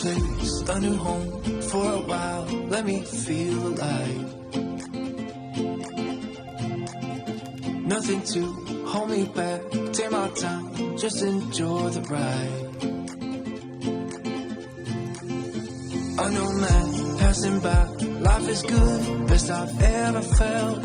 place, a new home for a while. Let me feel alive. Nothing to hold me back. Take my time, just enjoy the ride. A new man passing by. Life is good, best I've ever felt.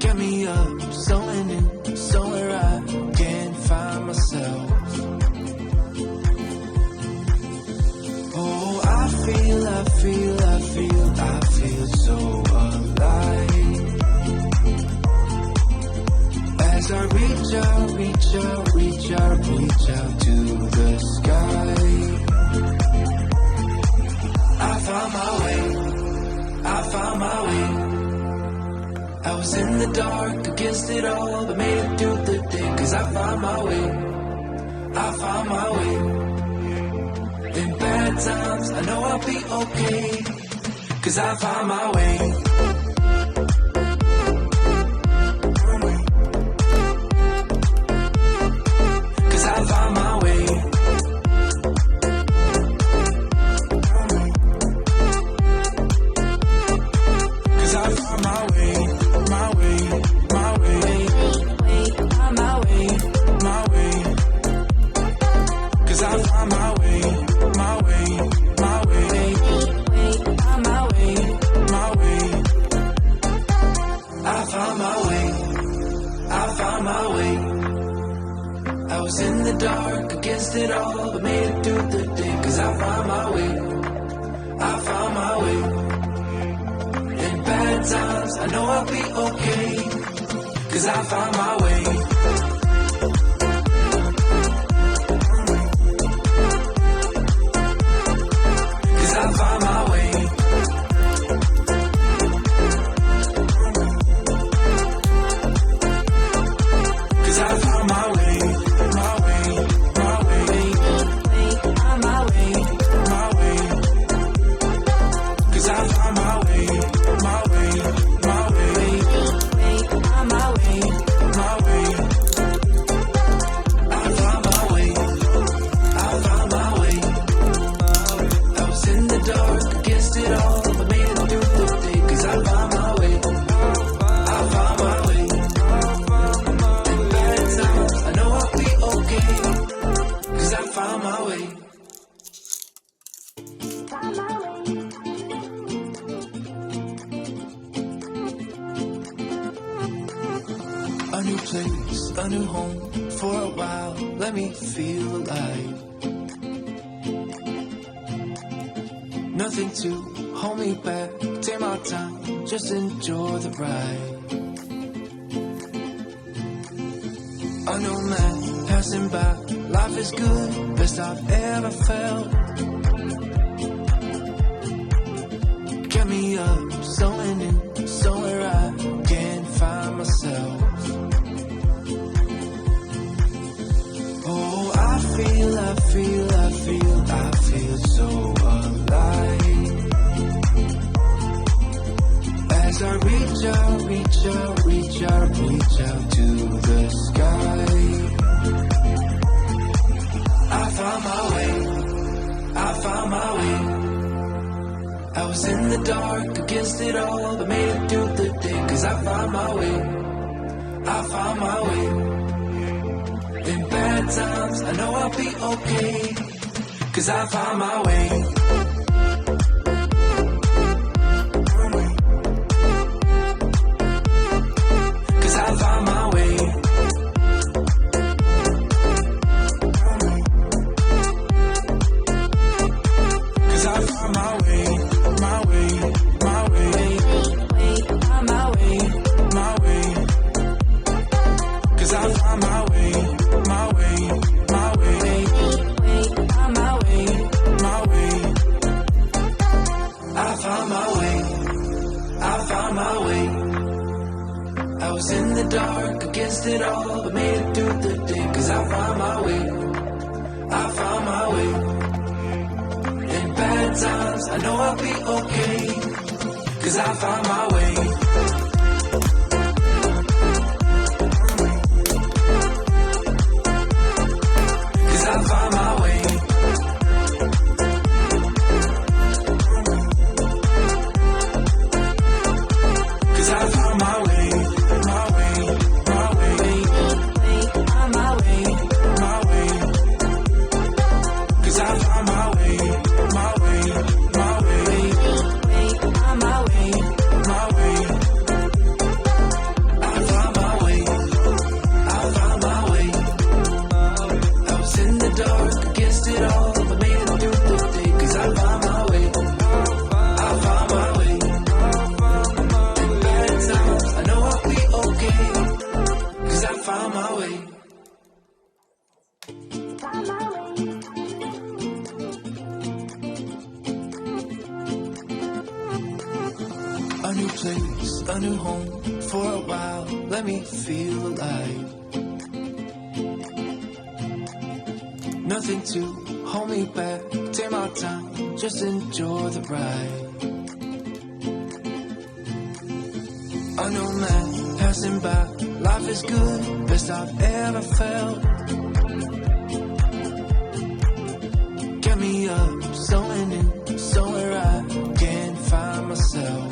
Get me up, sewing in somewhere I can't find myself. Oh, I feel so alive. As I reach out to the sky. I found my way. I was in the dark against it all, but made it through the day. Cause I found my way. In bad times, I know I'll be okay. Cause I found my way. Cause I found my way. Cause I found my way. My way. My way. My way. My way. Cause I found my way. My way. My way. My way. My way. I found my way. I found my way. I was in the dark against it all, but made it through the day. Cause I found my way. I found my way. In bad times, I know I'll be okay. Cause I found my way. Cause I found my way. Cause I found my way. My way. My way. My way. My way. Cause I found my way. My way. My way. My way. My way. I found my way. I found my way. I was in the dark against it all, but made it through the day. Cause I found my way. I found my way. In bad times, I know I'll be okay. Cause I found my way. A new place, a new home for a while. Let me feel alive. Nothing to hold me back. Take my time, just enjoy the ride. A new man passing by. Life is good, best I've ever felt. Get me up, sewing in somewhere I can't find myself. Oh, I feel so alive. As I reach out to the sky. I found my way. I was in the dark against it all, but made it through the day. Cause I found my way. I found my way. In bad times, I know I'll be okay. Cause I found my way. Cause I found my way. Cause I found my way. My way. My way. My way. My way. Cause I found my way. My way. My way. My way. My way. I found my way. I found my way. I was in the dark against it all, but made it through the day. Cause I found my way. I found my way. In bad times, I know I'll be okay. Cause I found my way. Cause I found my place, a new home for a while. Let me feel alive. Nothing to hold me back. Take my time, just enjoy the ride. A new man passing by. Life is good, best I've ever felt. Get me up, sewing in, somewhere I can't find myself.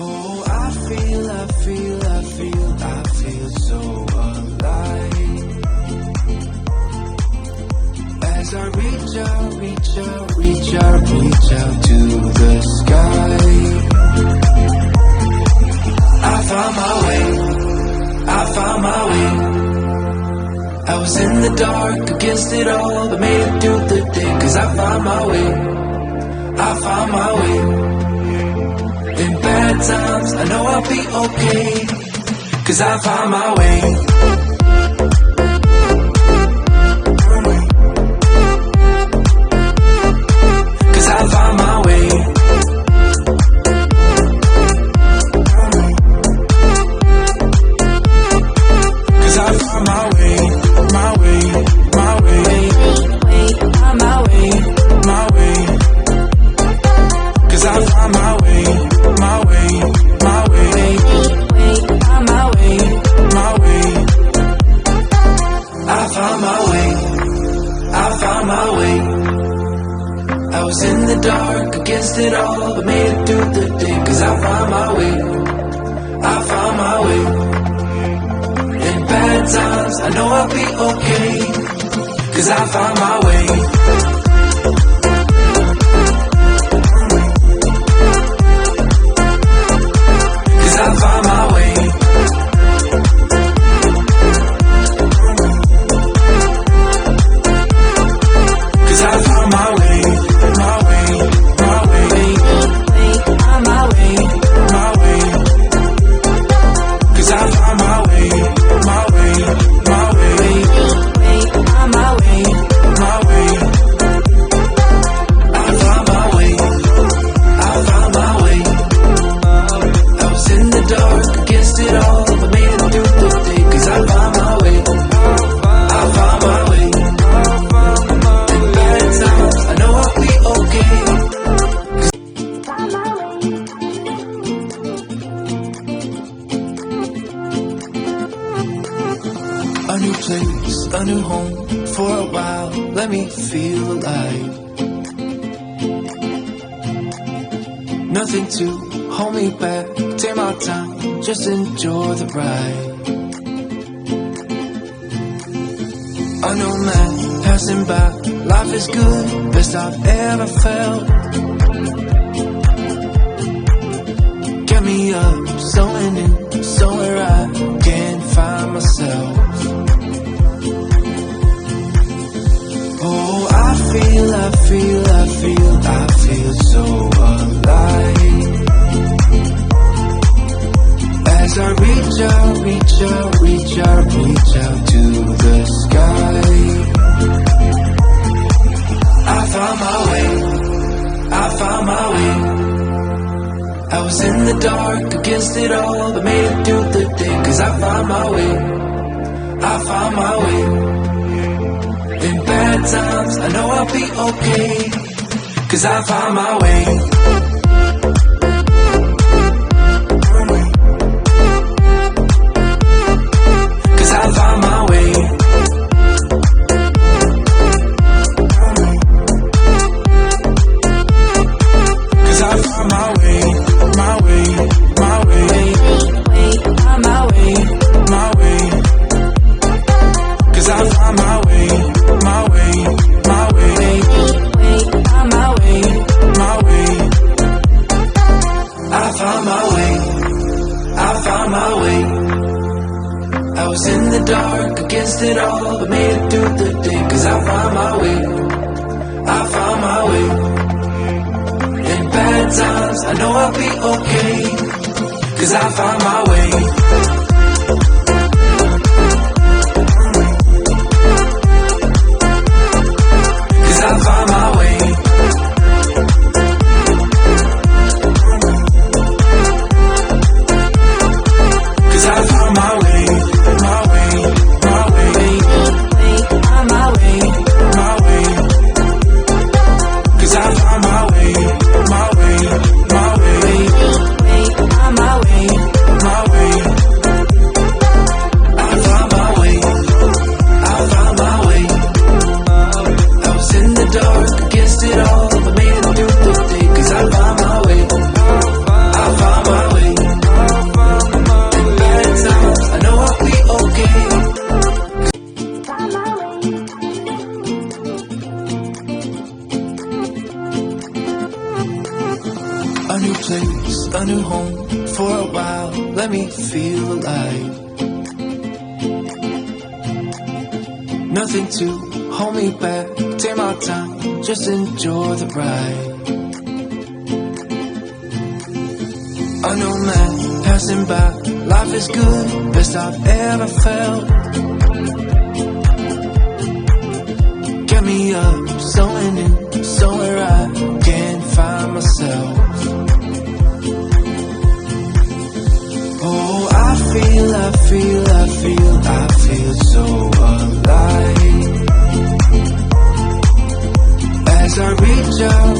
Oh, I feel so alive. As I reach out to the sky. I found my way. I was in the dark against it all, but made it through the day. Cause I found my way. In bad times, I know I'll be okay. Cause I found my way. Cause I found my way. Cause I found my way. My way. Cause I found my way. My way. I found my way. I was in the dark against it all, but made it through the day. Cause I found my way. In bad times, I know I'll be okay. Cause I found my way. Cause I found my way. Cause I found my way. Cause I found my way. I was in the dark against it all, but made it through the day. Cause I found my way. In bad times, I know I'll be okay. A new place, a new home for a while. Let me feel alive. Nothing to hold me back. Take my time, just enjoy the ride. A new man passing by. Life is good, best I've ever felt. Get me up, sewing in, somewhere I can't find myself. Oh, I feel so alive. As I reach out to the sky. I found my way. I was in the dark against it all, but made it through the day. Cause I found my way. In bad times, I know I'll be okay. Cause I found my way. Cause I found my way. Cause I found my way. Cause I found my way. I found my way. I was in the dark against it all, but made it through the day. Cause I found my way. In bad times, I know I'll be okay. Cause I found my way. I found my way. A new place, a new home, for a while, let me feel alive. Nothing to hold me back, take my time, just enjoy the ride. A new man passing by, life is good, best I've ever felt. Get me up, sewing in, somewhere I can't find myself. Oh, I feel so alive. As I reach out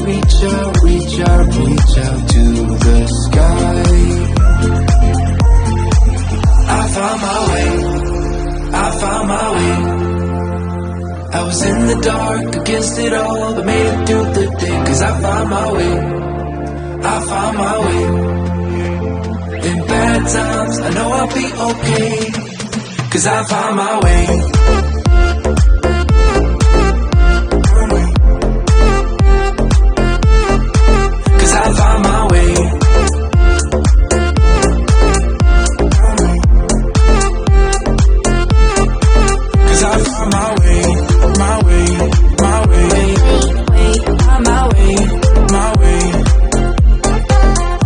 to the sky. I found my way. I was in the dark, against it all, but made it through the day. 'Cause I found my way. In bad times, I know I'll be okay. 'Cause I found my way. 'Cause I found my way. 'Cause I found my way. My way. On my way. My way.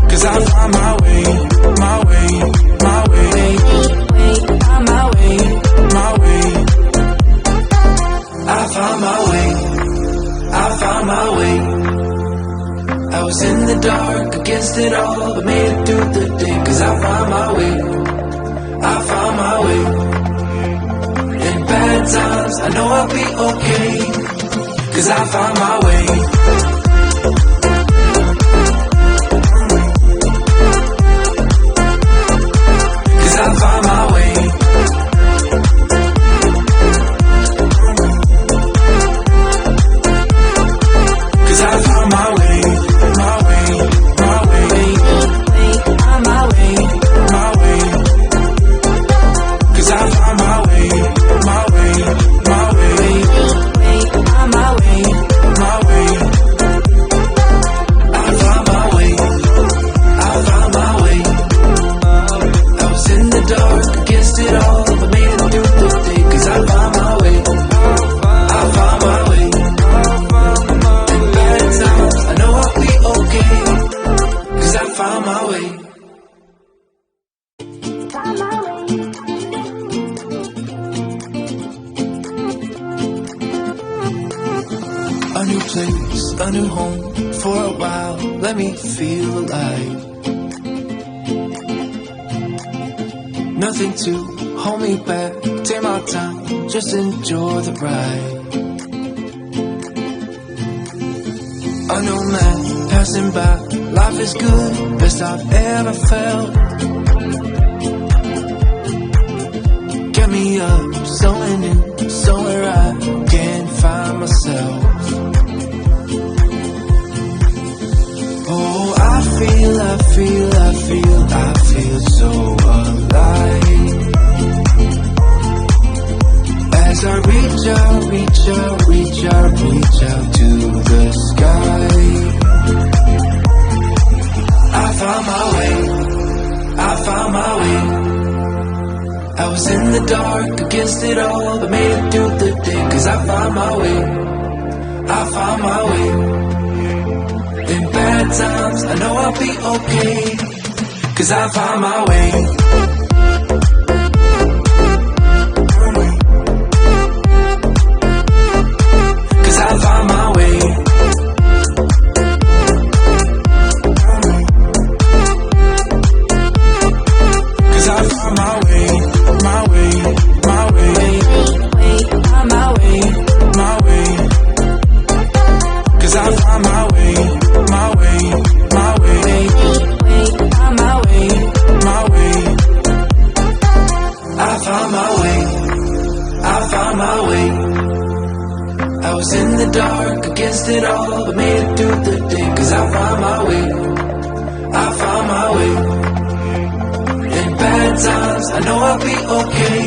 'Cause I found my way. My way. On my way. My way. I found my way. I was in the dark, against it all, but made it through the day. 'Cause I found my way. In bad times, I know I'll be okay. 'Cause I found my way. 'Cause I found my way. 'Cause I found my way. My way. On my way. My way. 'Cause I found my way. My way. On my way. My way. I found my way. I was in the dark, against it all, but made it through the day. 'Cause I found my way. In bad times, I know I'll be okay. 'Cause I found my way. A new place, a new home, for a while, let me feel alive. Nothing to hold me back, take my time, just enjoy the ride. A new man passing by, life is good, best I've ever felt. Get me up, sewing in, somewhere I can't find myself. Oh, I feel so alive. As I reach out to the sky. I found my way. I was in the dark, against it all, but made it through the day. 'Cause I found my way. In bad times, I know I'll be okay. 'Cause I found my way. 'Cause I found my way. 'Cause I found my way. My way. On my way. My way. 'Cause I found my way. My way. On my way. My way. I found my way. I was in the dark, against it all, but made it through the day. 'Cause I found my way. In bad times, I know I'll be okay.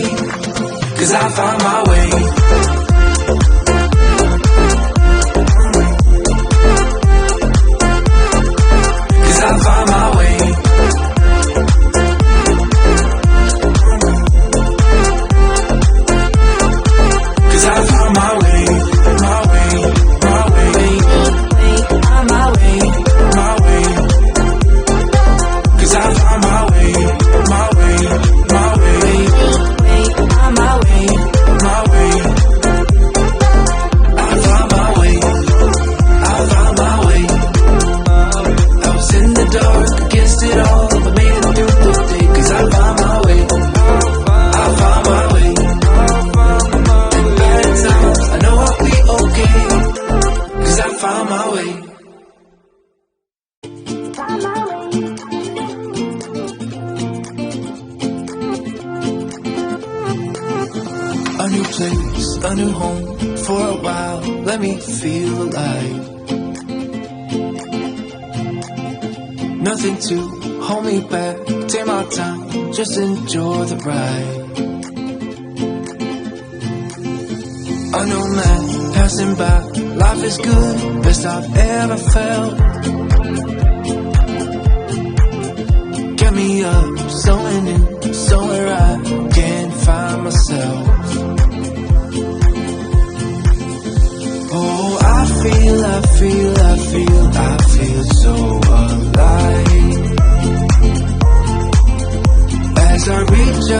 'Cause I found my way. 'Cause I found a new home for a while, let me feel alive. Nothing to hold me back, take my time, just enjoy the ride. A new man passing by, life is good, best I've ever felt. Get me up, somewhere new, somewhere I can't find myself. Oh, I feel so